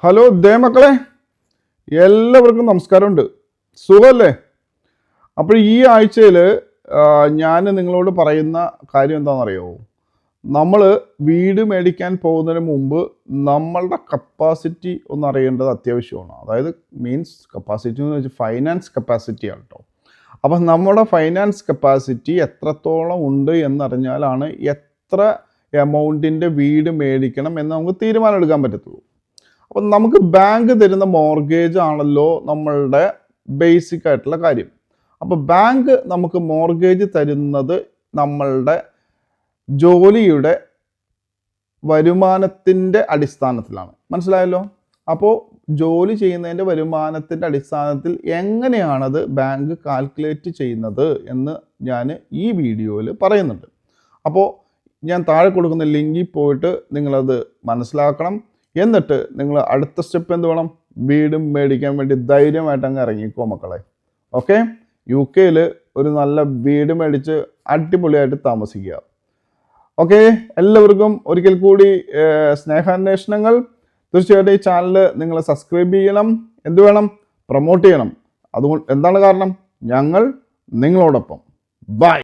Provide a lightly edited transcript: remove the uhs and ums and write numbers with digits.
Hello മക്കളെ, എല്ലാവർക്കും നമസ്കാരമുണ്ട്. സുഖമല്ലേ? അപ്പോൾ ഈ ആഴ്ചയിൽ ഞാൻ നിങ്ങളോട് പറയുന്ന കാര്യം എന്താണെന്നറിയോ? നമ്മൾ വീട് മേടിക്കാൻ പോകുന്നതിന് മുമ്പ് നമ്മളുടെ കപ്പാസിറ്റി ഒന്ന് അറിയേണ്ടത് അത്യാവശ്യമാണ്. അതായത് കപ്പാസിറ്റി എന്ന് വെച്ചാൽ ഫൈനാൻസ് കപ്പാസിറ്റിയാണ് കേട്ടോ. അപ്പം നമ്മുടെ ഫൈനാൻസ് കപ്പാസിറ്റി എത്രത്തോളം ഉണ്ട് എന്നറിഞ്ഞാലാണ് എത്ര എമൗണ്ടിൻ്റെ വീട് മേടിക്കണം എന്ന് നമുക്ക് തീരുമാനം എടുക്കാൻ പറ്റത്തുള്ളൂ. അപ്പം നമുക്ക് ബാങ്ക് തരുന്ന മോർഗേജ് ആണല്ലോ നമ്മളുടെ ബേസിക് ആയിട്ടുള്ള കാര്യം. അപ്പോൾ ബാങ്ക് നമുക്ക് മോർഗേജ് തരുന്നത് നമ്മളുടെ ജോലിയുടെ വരുമാനത്തിൻ്റെ അടിസ്ഥാനത്തിലാണ്. മനസ്സിലായല്ലോ? അപ്പോൾ ജോലി ചെയ്യുന്നതിൻ്റെ വരുമാനത്തിൻ്റെ അടിസ്ഥാനത്തിൽ എങ്ങനെയാണത് ബാങ്ക് കാൽക്കുലേറ്റ് ചെയ്യുന്നത് എന്ന് ഞാൻ ഈ വീഡിയോയിൽ പറയുന്നുണ്ട്. അപ്പോൾ ഞാൻ താഴെ കൊടുക്കുന്ന ലിങ്കിൽ പോയിട്ട് നിങ്ങളത് മനസ്സിലാക്കണം. എന്നിട്ട് നിങ്ങൾ അടുത്ത സ്റ്റെപ്പ് എന്ത് വേണം? വീടും മേടിക്കാൻ വേണ്ടി ധൈര്യമായിട്ട് അങ്ങ് ഇറങ്ങിക്കോ മക്കളെ. ഓക്കെ, UK ഒരു നല്ല വീട് മേടിച്ച് അടിപൊളിയായിട്ട് താമസിക്കുക. ഓക്കെ, എല്ലാവർക്കും ഒരിക്കൽ കൂടി സ്നേഹാന്വേഷണങ്ങൾ. തീർച്ചയായിട്ടും ഈ ചാനൽ നിങ്ങൾ സബ്സ്ക്രൈബ് ചെയ്യണം. എന്ത് വേണം? പ്രൊമോട്ട് ചെയ്യണം. അതുകൊണ്ട് എന്താണ് കാരണം? ഞങ്ങൾ നിങ്ങളോടൊപ്പം. ബൈ.